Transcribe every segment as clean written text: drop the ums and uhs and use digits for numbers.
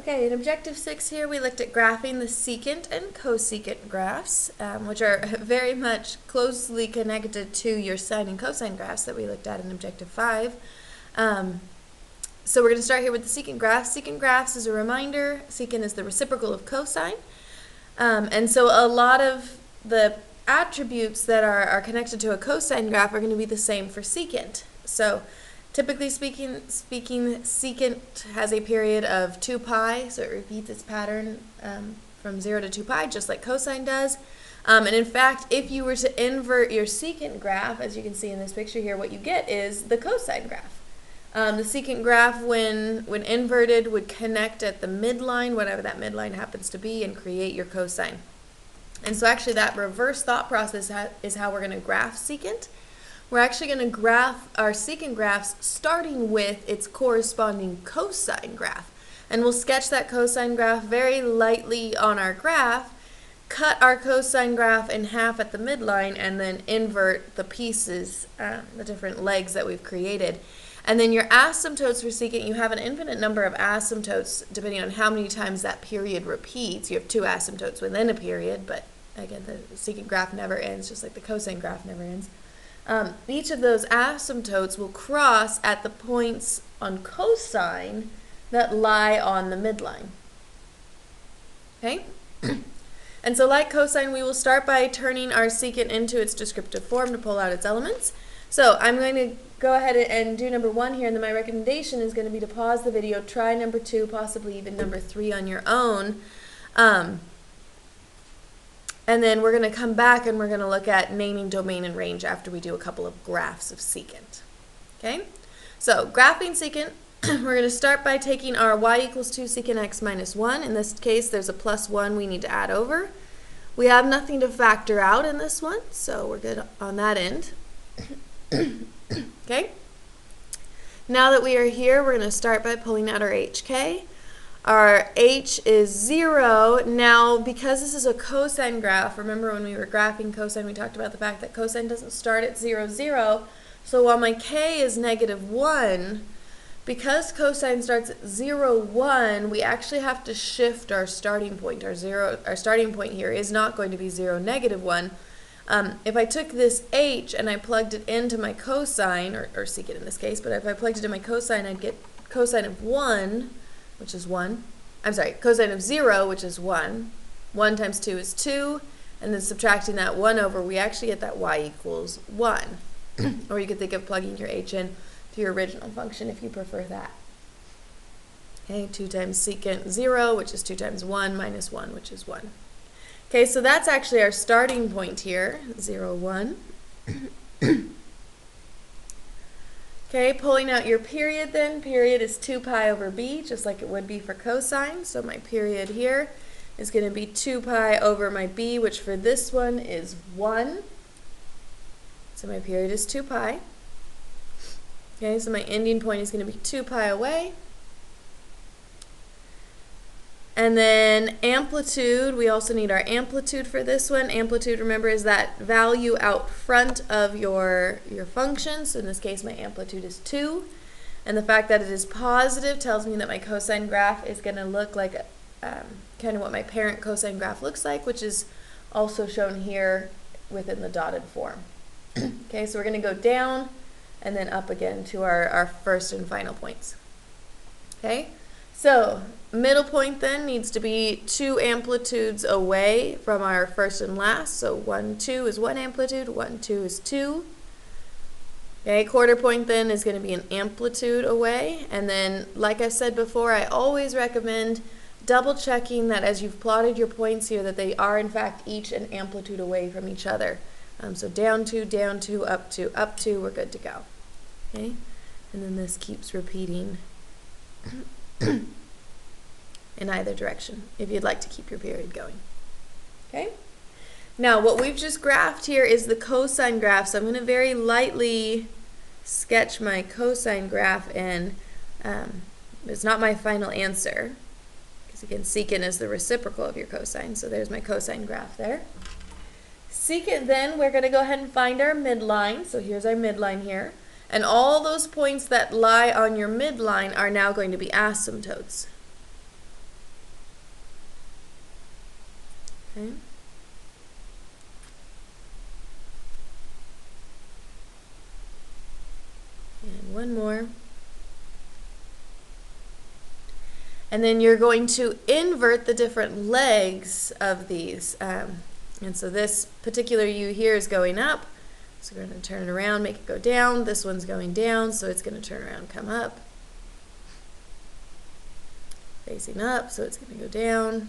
Okay, in Objective 6 here we looked at graphing the secant and cosecant graphs, which are very much closely connected to your sine and cosine graphs that we looked at in Objective 5. So we're going to start here with the secant graphs. Secant graphs, as a reminder, secant is the reciprocal of cosine. And so a lot of the attributes that are connected to a cosine graph are going to be the same for secant. So typically speaking, secant has a period of 2 pi, so it repeats its pattern from 0 to 2 pi, just like cosine does. And in fact, if you were to invert your secant graph, as you can see in this picture here, what you get is the cosine graph. The secant graph, when inverted, would connect at the midline, whatever that midline happens to be, and create your cosine. And so actually that reverse thought process is how we're going to graph secant. We're actually going to graph our secant graphs starting with its corresponding cosine graph. And we'll sketch that cosine graph very lightly on our graph, cut our cosine graph in half at the midline, and then invert the pieces, the different legs that we've created. And then your asymptotes for secant, you have an infinite number of asymptotes depending on how many times that period repeats. You have 2 asymptotes within a period, but again, the secant graph never ends, just like the cosine graph never ends. Each of those asymptotes will cross at the points on cosine that lie on the midline. Okay? And so like cosine, we will start by turning our secant into its descriptive form to pull out its elements. So I'm going to go ahead and do number 1 here, and then my recommendation is going to be to pause the video, try number 2, possibly even number 3 on your own. And then we're going to come back and we're going to look at naming domain and range after we do a couple of graphs of secant. Okay? So graphing secant, we're going to start by taking our y equals 2 secant x minus 1. In this case, there's a plus 1 we need to add over. We have nothing to factor out in this one, so we're good on that end. Okay? Now that we are here, we're going to start by pulling out our hk. Our h is 0. Now, because this is a cosine graph, remember when we were graphing cosine, we talked about the fact that cosine doesn't start at 0, 0. So while my k is -1, because cosine starts at 0, 1, we actually have to shift our starting point. Our starting point here is not going to be 0, -1. If I took this h and I plugged it into my cosine, or secant in this case, but if I plugged it in my cosine, I'd get cosine of 1, which is 1. I'm sorry, cosine of 0, which is 1. 1 times 2 is 2. And then subtracting that 1 over, we actually get that y equals 1. Or you could think of plugging your h in to your original function if you prefer that. Okay, 2 times secant 0, which is 2 times 1, minus 1, which is 1. Okay, so that's actually our starting point here, 0, 1. Okay, pulling out your period then. Period is 2 pi over b, just like it would be for cosine. So my period here is going to be 2 pi over my b, which for this one is 1. So my period is 2 pi. Okay, so my ending point is going to be 2 pi away. And then amplitude, we also need our amplitude for this one. Amplitude, remember, is that value out front of your function. So in this case, my amplitude is 2. And the fact that it is positive tells me that my cosine graph is going to look like kind of what my parent cosine graph looks like, which is also shown here within the dotted form. Okay, so we're going to go down and then up again to our first and final points. Okay, so middle point then needs to be 2 amplitudes away from our first and last. So 1, 2 is 1 amplitude, 1, 2 is 2. Okay, quarter point then is going to be an amplitude away. And then, like I said before, I always recommend double checking that as you've plotted your points here that they are in fact each an amplitude away from each other. So down 2, up 2, up 2, we're good to go. Okay, and then this keeps repeating in either direction if you'd like to keep your period going. Okay? Now what we've just graphed here is the cosine graph, so I'm going to very lightly sketch my cosine graph in. It's not my final answer because again secant is the reciprocal of your cosine, so there's my cosine graph there. Secant then, we're going to go ahead and find our midline, so here's our midline here. And all those points that lie on your midline are now going to be asymptotes. Okay. And one more. And then you're going to invert the different legs of these. And so this particular U here is going up. So we're going to turn it around, make it go down. This one's going down, so it's going to turn around, come up. Facing up, so it's going to go down.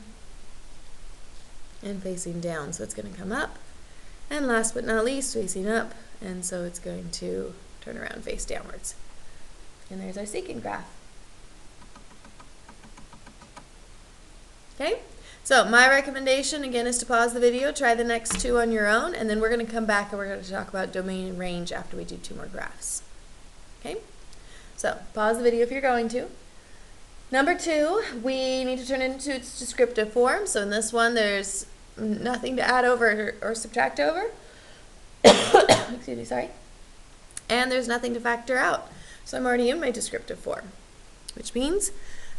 And facing down, so it's going to come up. And last but not least, facing up, and so it's going to turn around, face downwards. And there's our secant graph. Okay, so my recommendation again is to pause the video, try the next two on your own, and then we're going to come back and we're going to talk about domain and range after we do two more graphs. Okay, so pause the video if you're going to. Number two, we need to turn it into its descriptive form. So in this one, there's nothing to add over or subtract over. Excuse me, sorry. And there's nothing to factor out. So I'm already in my descriptive form, which means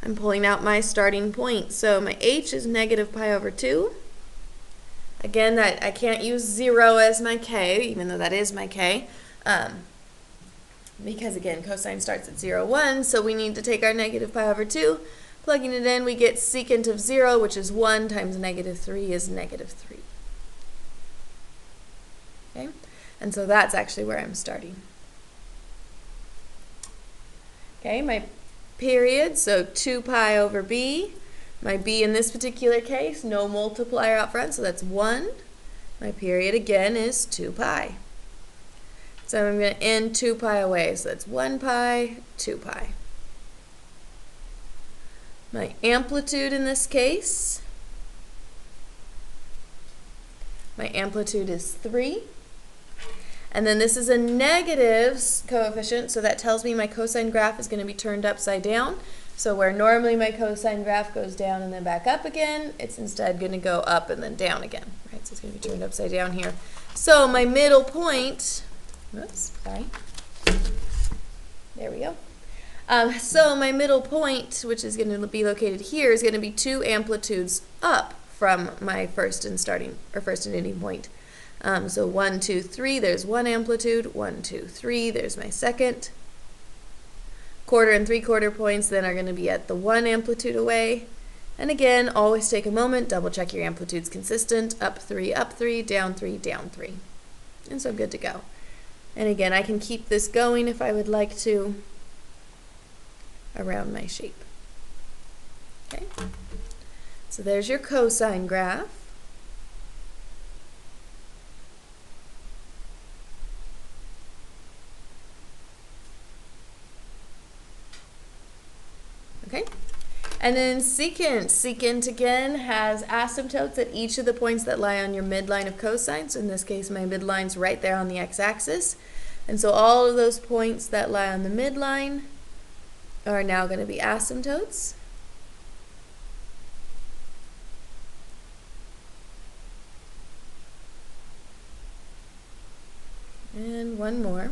I'm pulling out my starting point. So my h is negative pi over 2. Again, I can't use 0 as my k, even though that is my k, because again, cosine starts at 0, 1, so we need to take our negative pi over 2. Plugging it in, we get secant of 0, which is 1 times negative 3 is negative 3. Okay, and so that's actually where I'm starting. Okay, my period, so 2 pi over b. My b in this particular case, no multiplier out front, so that's 1. My period again is 2 pi. So I'm going to end 2 pi away, so that's 1 pi, 2 pi. My amplitude in this case, my amplitude is 3. And then this is a negative coefficient, so that tells me my cosine graph is going to be turned upside down. So where normally my cosine graph goes down and then back up again, it's instead going to go up and then down again. Right? So it's going to be turned upside down here. So my middle point, oops, sorry. There we go. So my middle point, which is going to be located here, is going to be 2 amplitudes up from my first and ending point. So 1, 2, 3, there's 1 amplitude, 1, 2, 3, there's my second. Quarter and 3/4 points then are going to be at the 1 amplitude away. And again, always take a moment, double check your amplitude's consistent, up 3, down 3, down 3. And so good to go. And again, I can keep this going if I would like to around my shape. Okay, so there's your cosine graph. Okay, and then secant. Secant again has asymptotes at each of the points that lie on your midline of cosine. So in this case, my midline's right there on the x-axis. And so all of those points that lie on the midline are now going to be asymptotes. And one more.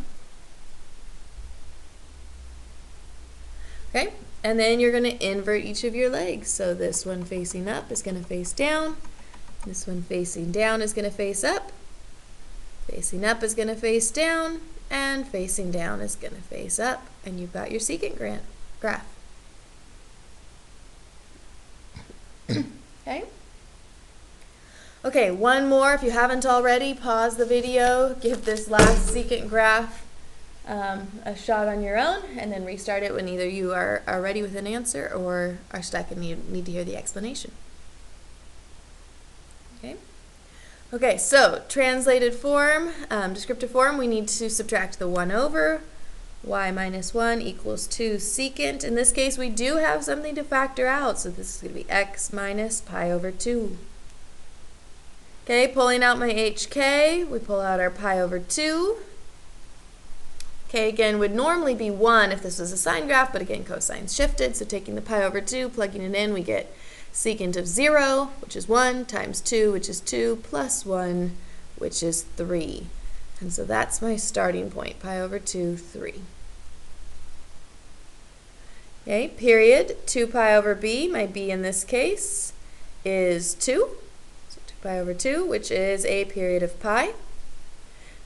Okay, and then you're going to invert each of your legs. So this one facing up is going to face down. This one facing down is going to face up. Facing up is going to face down. And facing down is going to face up. And you've got your secant graph. Okay? Okay, one more. If you haven't already, pause the video, give this last secant graph a shot on your own, and then restart it when either you are ready with an answer or are stuck and you need to hear the explanation. Okay? Okay, so translated form, descriptive form, we need to subtract the 1 over. Y minus 1 equals 2 secant. In this case, we do have something to factor out, so this is going to be x minus pi over 2. Okay, pulling out my hk, we pull out our pi over 2. Okay, again, would normally be 1 if this was a sine graph, but again, cosine's shifted, so taking the pi over 2, plugging it in, we get secant of 0, which is 1, times 2, which is 2, plus 1, which is 3. And so that's my starting point, pi over 2, 3. Okay, period, 2 pi over b, my b in this case is 2. So 2 pi over 2, which is a period of pi.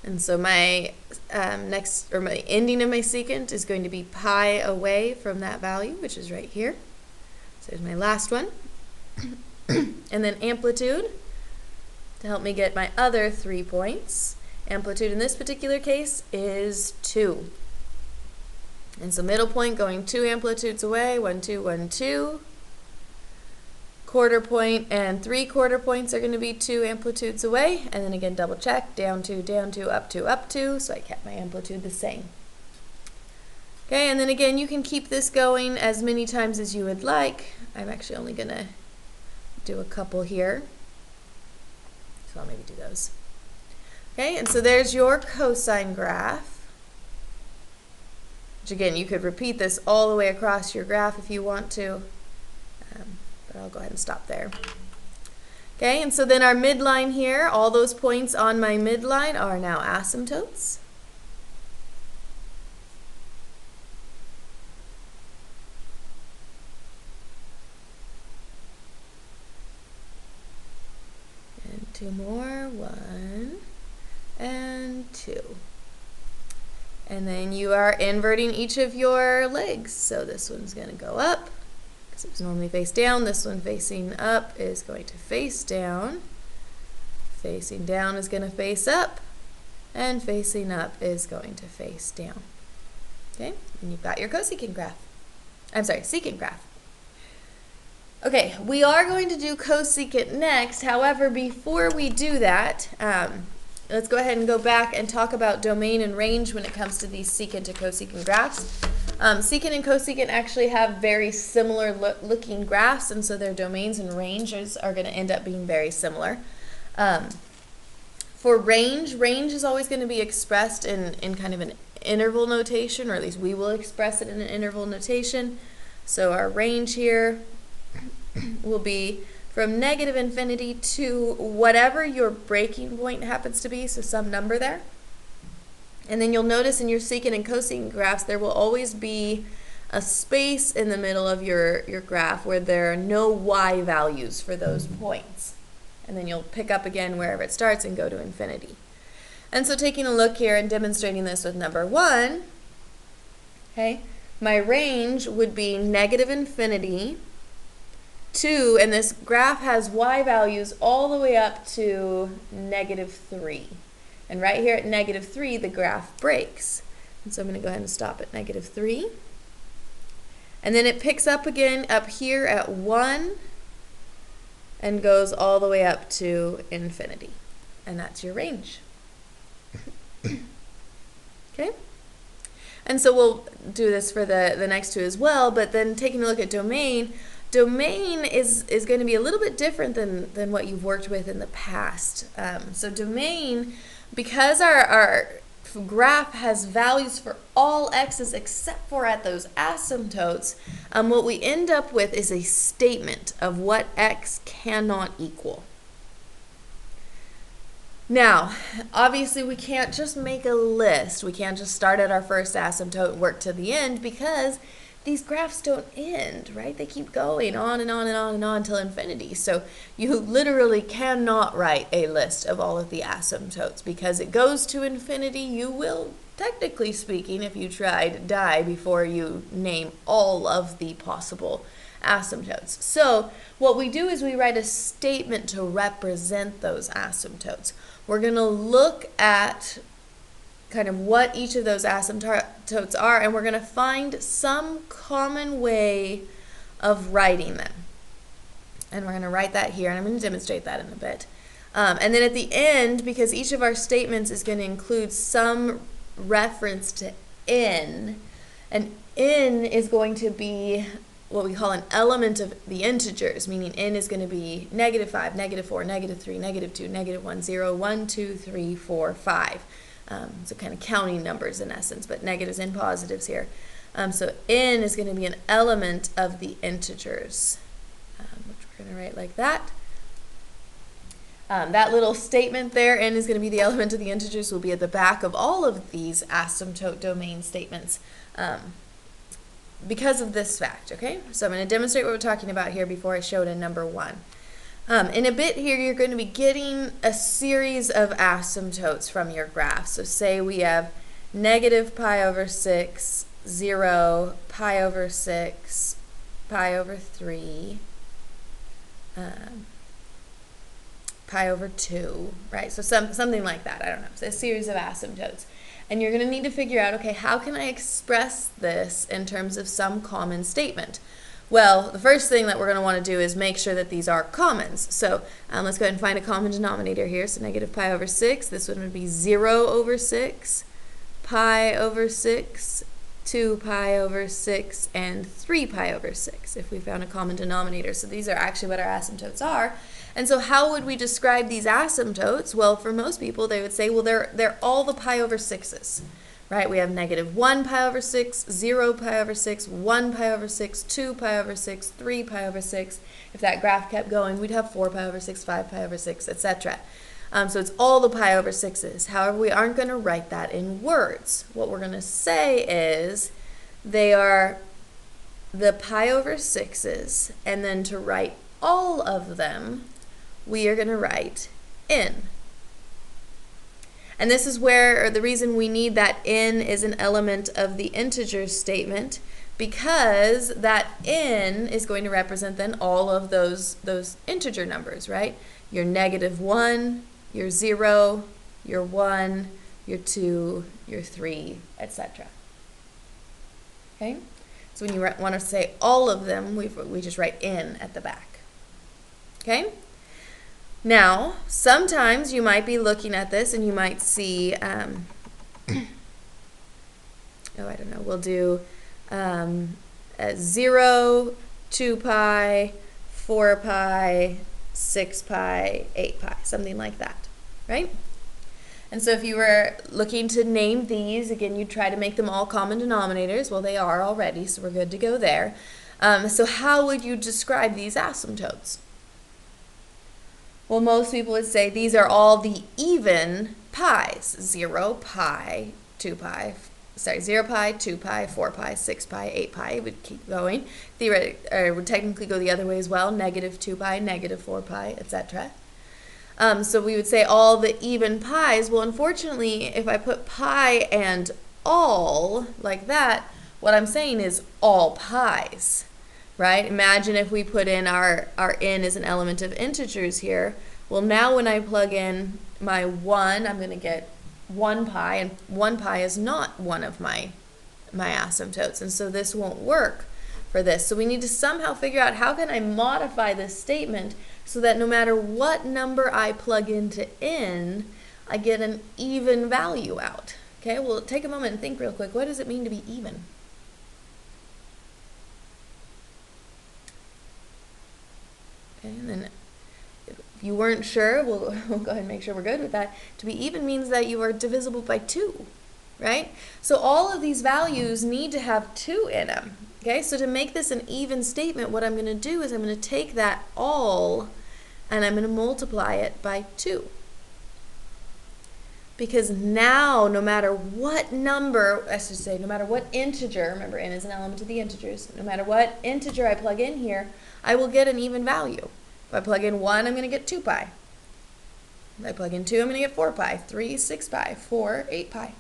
And so my my ending of my secant is going to be pi away from that value, which is right here. So there's my last one. And then amplitude, to help me get my other 3 points. Amplitude in this particular case is 2. And so middle point going 2 amplitudes away, 1, 2, 1, 2. Quarter point and 3/4 points are going to be 2 amplitudes away. And then again, double check, down 2, up 2, up 2. So I kept my amplitude the same. Okay, and then again, you can keep this going as many times as you would like. I'm actually only going to do a couple here. So I'll maybe do those. Okay, and so there's your cosine graph. Which again, you could repeat this all the way across your graph if you want to. But I'll go ahead and stop there. Okay, and so then our midline here, all those points on my midline are now asymptotes. And 2 more, 1 and 2. And then you are inverting each of your legs. So this one's going to go up, because it's normally face down. This one facing up is going to face down. Facing down is going to face up. And facing up is going to face down. Okay, and you've got your cosecant graph. I'm sorry, secant graph. Okay, we are going to do cosecant next. However, before we do that, let's go ahead and go back and talk about domain and range when it comes to these secant and cosecant graphs. Secant and cosecant actually have very similar looking graphs, and so their domains and ranges are going to end up being very similar. For range is always going to be expressed in kind of an interval notation, or at least we will express it in an interval notation. So our range here will be from -infinity to whatever your breaking point happens to be, so some number there. And then you'll notice in your secant and cosecant graphs there will always be a space in the middle of your graph where there are no y values for those points. And then you'll pick up again wherever it starts and go to infinity. And so taking a look here and demonstrating this with number 1, okay, my range would be -infinity to, and this graph has y values all the way up to -3. And right here at -3, the graph breaks. And so I'm going to go ahead and stop at -3. And then it picks up again up here at 1 and goes all the way up to infinity. And that's your range. Okay? And so we'll do this for the next two as well, but then taking a look at domain, domain is going to be a little bit different than what you've worked with in the past. So domain, because our graph has values for all x's except for at those asymptotes, what we end up with is a statement of what x cannot equal. Now, obviously we can't just make a list. We can't just start at our first asymptote and work to the end, because these graphs don't end, right? They keep going on and on and on and on until infinity. So you literally cannot write a list of all of the asymptotes, because it goes to infinity. You will, technically speaking, if you tried, die before you name all of the possible asymptotes. So what we do is we write a statement to represent those asymptotes. We're going to look at kind of what each of those asymptotes are, and we're going to find some common way of writing them. And we're going to write that here, and I'm going to demonstrate that in a bit. And then at the end, because each of our statements is going to include some reference to n, and n is going to be what we call an element of the integers, meaning n is going to be -5, -4, -3, -2, -1, 0, 1, 2, 3, 4, 5. So kind of counting numbers in essence, but negatives and positives here. So n is going to be an element of the integers, which we're going to write like that. That little statement there, n is going to be the element of the integers, will be at the back of all of these asymptote domain statements. Because of this fact, okay? So I'm going to demonstrate what we're talking about here before I show it in number 1. In a bit here, you're going to be getting a series of asymptotes from your graph. So say we have negative pi over 6, 0, pi over 6, pi over 3, pi over 2, right? So something like that, I don't know. So a series of asymptotes. And you're going to need to figure out, okay, how can I express this in terms of some common statement? Well, the first thing that we're going to want to do is make sure that these are commons. So let's go ahead and find a common denominator here. So negative pi over 6, this one would be 0 over 6, pi over 6, 2 pi over 6, and 3 pi over 6 if we found a common denominator. So these are actually what our asymptotes are. And so how would we describe these asymptotes? Well, for most people, they would say, well, they're all the pi over 6s. Right, we have negative 1 pi over 6, 0 pi over 6, 1 pi over 6, 2 pi over 6, 3 pi over 6. If that graph kept going, we'd have 4 pi over 6, 5 pi over 6, etc. So it's all the pi over 6s. However, we aren't going to write that in words. What we're going to say is they are the pi over 6s, and then to write all of them, we are going to write in. And this is where, or the reason we need that in is an element of the integers statement, because that in is going to represent then all of those integer numbers, right? Your negative 1, your 0, your 1, your 2, your 3, etc. Okay? So when you want to say all of them, we just write in at the back. Okay? Now, sometimes you might be looking at this and you might see, oh, I don't know, we'll do 0, 2 pi, 4 pi, 6 pi, 8 pi, something like that, right? And so if you were looking to name these, again, you'd try to make them all common denominators. Well, they are already, so we're good to go there. So how would you describe these asymptotes? Well, most people would say these are all the even pi's. 0 pi, 2 pi, 0 pi, 2 pi, 4 pi, 6 pi, 8 pi. It would keep going. Theoretically, would technically go the other way as well. Negative 2 pi, negative 4 pi, etc. So we would say all the even pi's. Well, unfortunately, if I put pi and all like that, what I'm saying is all pi's. Right? Imagine if we put in our in as an element of integers here. Well, now when I plug in my 1, I'm going to get 1 pi, and 1 pi is not one of my asymptotes, and so this won't work for this. So we need to somehow figure out how can I modify this statement so that no matter what number I plug into in, I get an even value out. Okay, well, take a moment and think real quick. What does it mean to be even? And then if you weren't sure, we'll go ahead and make sure we're good with that. To be even means that you are divisible by 2, right? So all of these values need to have 2 in them. Okay, so to make this an even statement, what I'm going to do is I'm going to take that all and I'm going to multiply it by 2. Because now, no matter what number, I should say, no matter what integer, remember n is an element of the integers, no matter what integer I plug in here, I will get an even value. If I plug in 1, I'm going to get 2 pi. If I plug in 2, I'm going to get 4 pi, 3, 6 pi, 4, 8 pi.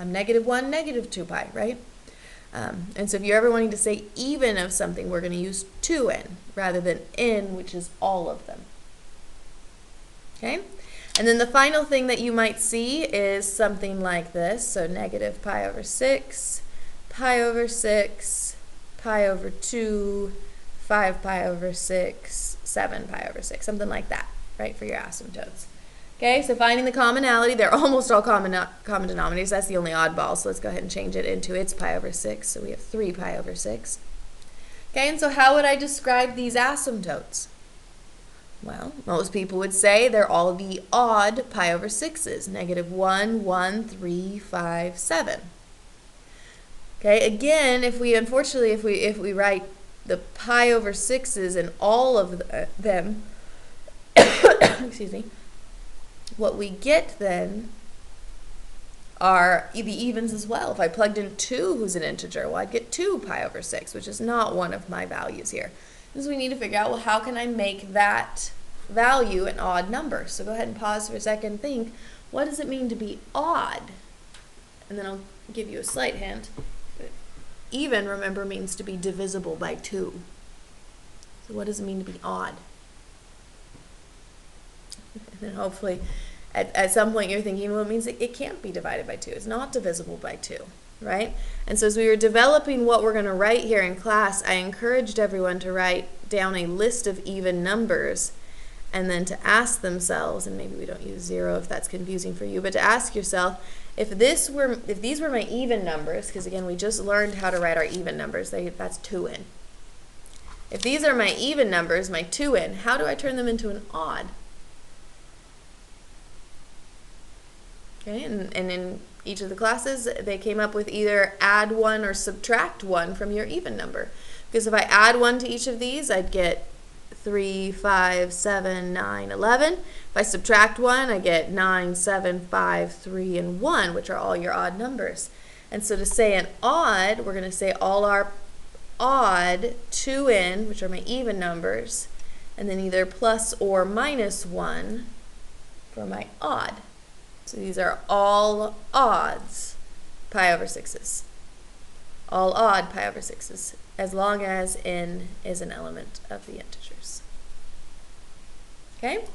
Negative 1, negative 2 pi, right? And so if you're ever wanting to say even of something, we're going to use 2n rather than n, which is all of them. Okay? And then the final thing that you might see is something like this. So negative pi over 6, pi over 6, pi over 2, 5 pi over 6, 7 pi over 6, something like that, right, for your asymptotes. Okay, so finding the commonality, they're almost all common denominators. That's the only oddball, so let's go ahead and change it into its pi over 6. So we have 3 pi over 6. Okay, and so how would I describe these asymptotes? Well, most people would say they're all the odd pi over 6s, negative 1, 1, 3, 5, 7. Okay, again, if we write the pi over 6s and all of them, excuse me, what we get then are the evens as well. If I plugged in 2, who's an integer, well, I'd get 2 pi over 6, which is not one of my values here. is we need to figure out, well, how can I make that value an odd number? So go ahead and pause for a second and think, what does it mean to be odd? And then I'll give you a slight hint. Even, remember, means to be divisible by 2. So what does it mean to be odd? And then hopefully at some point you're thinking, well, it means it can't be divided by 2. It's not divisible by 2, right? And so as we were developing what we're going to write here in class, I encouraged everyone to write down a list of even numbers and then to ask themselves, and maybe we don't use 0 if that's confusing for you, but to ask yourself, if these were my even numbers, because again, we just learned how to write our even numbers, that's 2 in. If these are my even numbers, my 2 in, how do I turn them into an odd? Okay, and in each of the classes, they came up with either add 1 or subtract 1 from your even number. Because if I add 1 to each of these, I'd get 3, 5, 7, 9, 11. If I subtract 1, I get 9, 7, 5, 3, and 1, which are all your odd numbers. And so to say an odd, we're going to say all our odd 2 in, which are my even numbers, and then either plus or minus 1 for my odd. So these are all odds pi over 6s. All odd pi over 6s, as long as n is an element of the integers. Okay?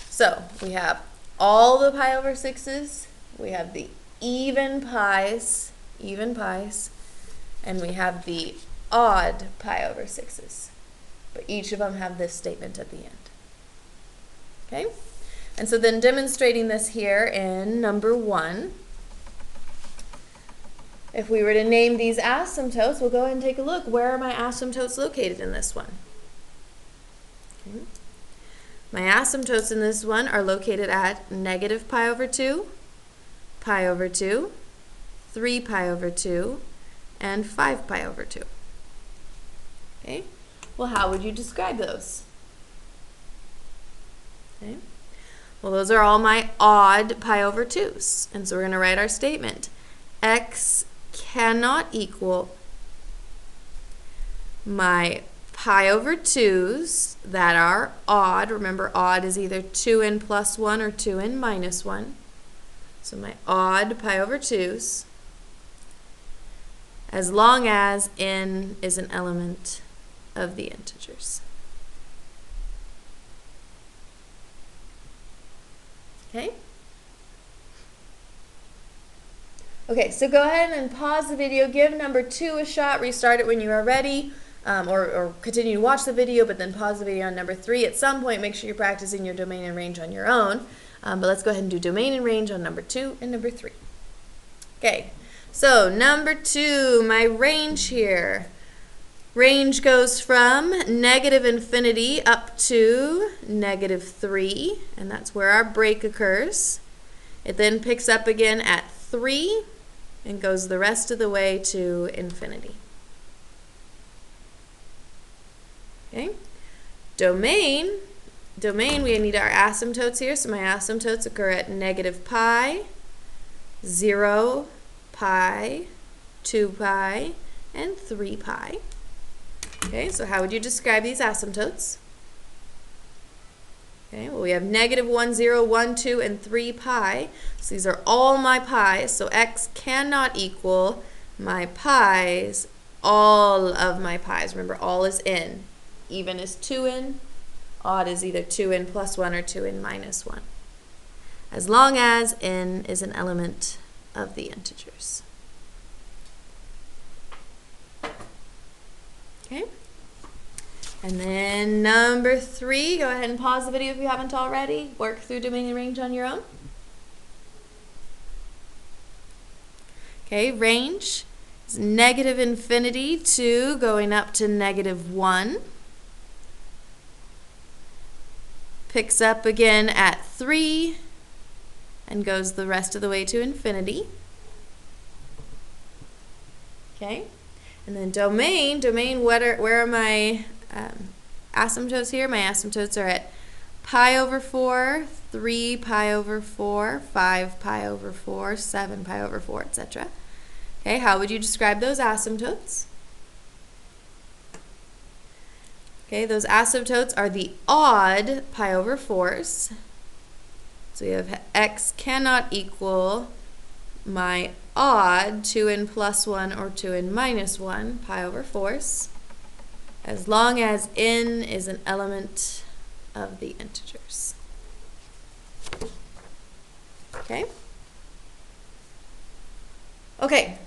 So we have all the pi over 6s, we have the even pi's, and we have the odd pi over 6s. But each of them have this statement at the end. Okay? And so then demonstrating this here in number 1, if we were to name these asymptotes, we'll go ahead and take a look. Where are my asymptotes located in this one? Okay. My asymptotes in this one are located at negative pi over 2, pi over 2, 3 pi over 2, and 5 pi over 2. Okay. Well, how would you describe those? Okay. Well, those are all my odd pi over 2's. And so we're going to write our statement. X cannot equal my pi over 2's that are odd. Remember, odd is either 2n plus 1 or 2n minus 1. So my odd pi over 2's, as long as n is an element of the integers. Okay? Okay, so go ahead and pause the video, give number 2 a shot, restart it when you are ready, or continue to watch the video, but then pause the video on number 3. At some point, make sure you're practicing your domain and range on your own. But let's go ahead and do domain and range on number 2 and number 3. Okay, so number 2, my range here. Range goes from negative infinity up to negative 3, and that's where our break occurs. It then picks up again at 3 and goes the rest of the way to infinity. Okay. Domain, we need our asymptotes here, so my asymptotes occur at negative pi, 0 pi, 2 pi, and 3 pi. Okay, so how would you describe these asymptotes? Okay, well, we have negative 1, 0, 1, 2, and 3 pi. So these are all my pi's. So x cannot equal my pi's, all of my pi's. Remember, all is n. Even is 2n. Odd is either 2n plus 1 or 2n minus 1. As long as n is an element of the integers. Okay. And then number 3, go ahead and pause the video if you haven't already. Work through domain and range on your own. Okay, range is negative infinity to going up to negative 1. Picks up again at 3 and goes the rest of the way to infinity. Okay. And then domain, where are my asymptotes here? My asymptotes are at pi over 4, 3 pi over 4, 5 pi over 4, 7 pi over 4, etc. Okay, how would you describe those asymptotes? Okay, those asymptotes are the odd pi over 4s. So we have x cannot equal my odd 2n plus 1 or 2n minus 1 pi over 4s, as long as n is an element of the integers. Okay? Okay,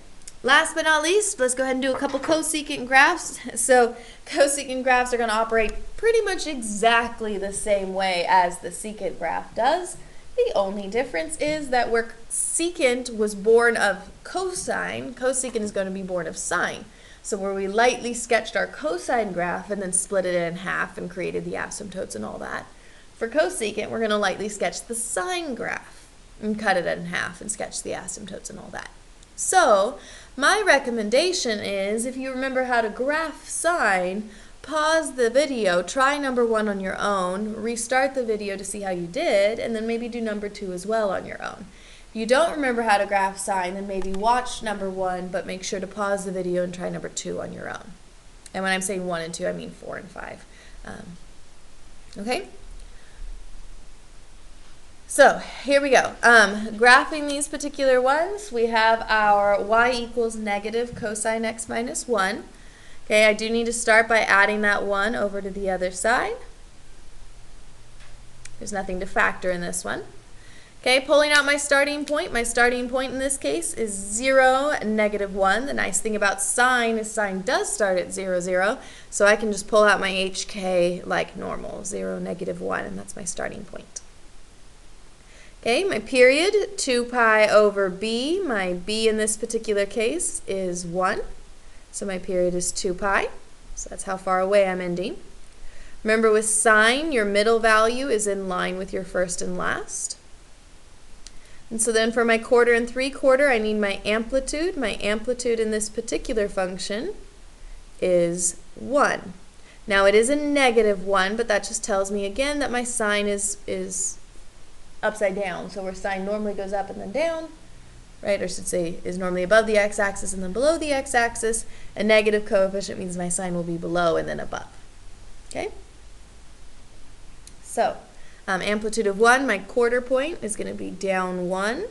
last but not least, let's go ahead and do a couple cosecant graphs. So cosecant graphs are going to operate pretty much exactly the same way as the secant graph does. The only difference is that where secant was born of cosine, cosecant is going to be born of sine. So where we lightly sketched our cosine graph and then split it in half and created the asymptotes and all that, for cosecant we're going to lightly sketch the sine graph and cut it in half and sketch the asymptotes and all that. So my recommendation is, if you remember how to graph sine, pause the video, try number 1 on your own, restart the video to see how you did, and then maybe do number 2 as well on your own. If you don't remember how to graph sine, then maybe watch number 1, but make sure to pause the video and try number 2 on your own. And when I'm saying 1 and 2, I mean 4 and 5. Okay? So here we go. Graphing these particular ones, we have our y equals negative cosine x minus 1. Okay, I do need to start by adding that 1 over to the other side. There's nothing to factor in this one. Okay, pulling out my starting point. My starting point in this case is 0, negative 1. The nice thing about sine is sine does start at 0, 0. So I can just pull out my HK like normal, 0, negative 1, and that's my starting point. Okay, my period, 2 pi over b. My b in this particular case is 1. So my period is 2 pi. So that's how far away I'm ending. Remember, with sine, your middle value is in line with your first and last. And so then for my quarter and 3/4, I need my amplitude. My amplitude in this particular function is 1. Now it is a negative 1, but that just tells me again that my sine is upside down. So where sine normally goes up and then down, right, or I should say is normally above the x-axis and then below the x-axis, a negative coefficient means my sine will be below and then above. Okay? So, amplitude of 1, my quarter point is going to be down 1.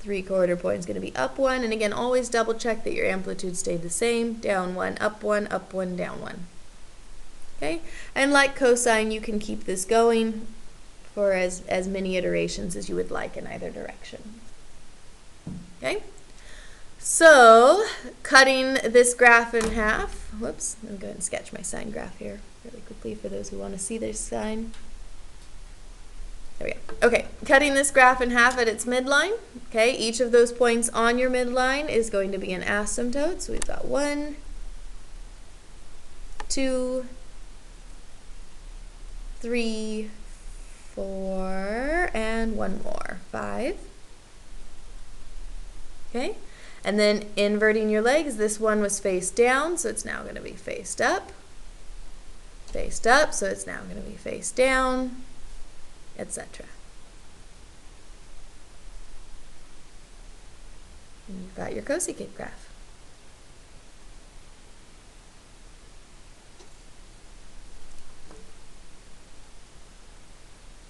3/4 point is going to be up 1. And again, always double check that your amplitude stayed the same. Down 1, up 1, up 1, down 1. Okay? And like cosine, you can keep this going for as many iterations as you would like in either direction. Okay? So, cutting this graph in half. Whoops, let me go ahead and sketch my sine graph here really quickly for those who want to see their sine. There we go. Okay, cutting this graph in half at its midline. Okay, each of those points on your midline is going to be an asymptote. So we've got 1, 2, 3, 4, and one more, 5. Okay, and then inverting your legs, this one was face down, so it's now going to be faced up, so it's now going to be face down, etc. And you've got your cosecant graph.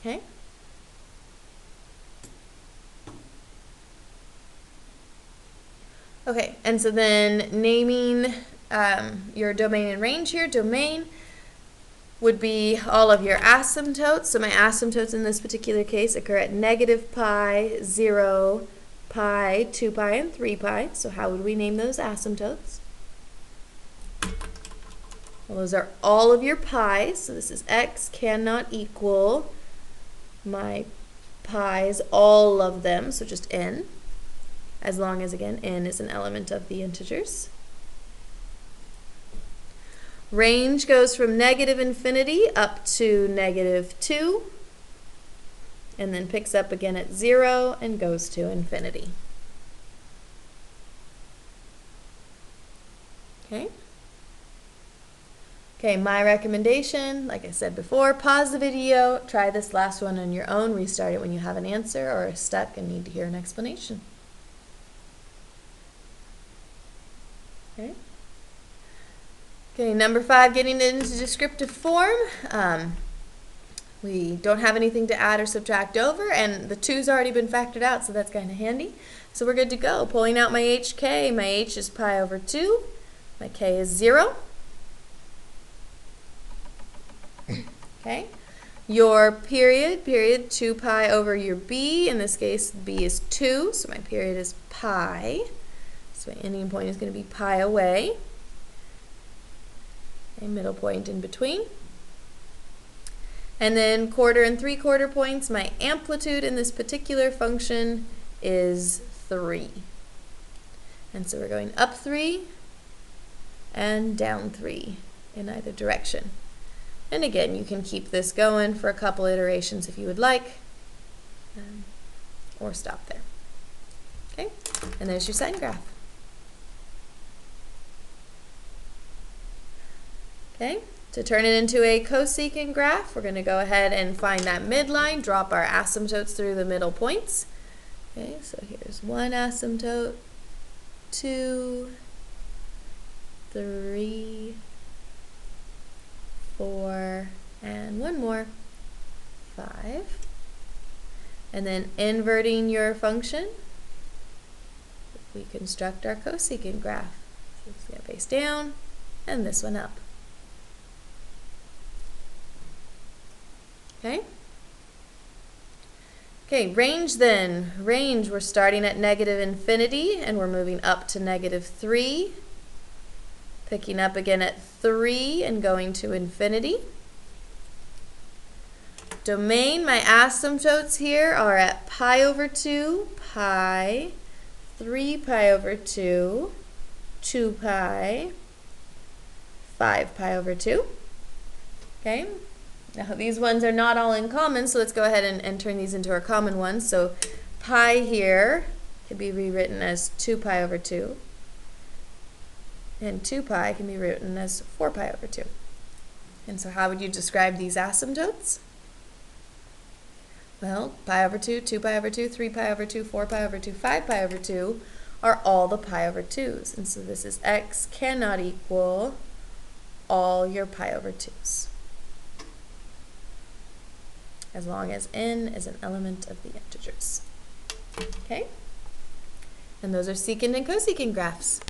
Okay. Okay, and so then naming your domain and range here. Domain would be all of your asymptotes. So my asymptotes in this particular case occur at negative pi, 0, pi, 2 pi, and 3 pi. So how would we name those asymptotes? Well, those are all of your pi's. So this is x cannot equal my pi's, all of them, so just n, as long as, again, n is an element of the integers. Range goes from negative infinity up to negative 2, and then picks up again at 0 and goes to infinity. Okay? Okay, my recommendation, like I said before, pause the video, try this last one on your own, restart it when you have an answer or are stuck and need to hear an explanation. Okay? Okay, number 5, getting it into descriptive form. We don't have anything to add or subtract over, and the 2's already been factored out, so that's kind of handy. So we're good to go. Pulling out my HK, my H is pi over 2, my K is 0. Okay, your period, 2 pi over your B. In this case, B is 2, so my period is pi. So my ending point is going to be pi away. A middle point in between. And then 1/4 and 3/4 points, my amplitude in this particular function is 3. And so we're going up 3 and down 3 in either direction. And again, you can keep this going for a couple iterations if you would like, or stop there. Okay, and there's your sine graph. Okay, to turn it into a cosecant graph, we're going to go ahead and find that midline, drop our asymptotes through the middle points. Okay, so here's 1 asymptote, 2, 3, 4, and 1 more, 5. And then inverting your function, we construct our cosecant graph. So it's going to face down and this one up. Okay. Okay, range then. Range, we're starting at -infinity and we're moving up to -3. Picking up again at 3 and going to infinity. Domain, my asymptotes here are at pi over 2, pi, 3 pi over 2, 2 pi, 5 pi over 2. Okay. Now these ones are not all in common, so let's go ahead and turn these into our common ones. So pi here can be rewritten as 2 pi over 2. And 2 pi can be written as 4 pi over 2. And so how would you describe these asymptotes? Well, pi over 2, 2 pi over 2, 3 pi over 2, 4 pi over 2, 5 pi over 2 are all the pi over 2's. And so this is x cannot equal all your pi over 2's, as long as n is an element of the integers. Okay? And those are secant and cosecant graphs.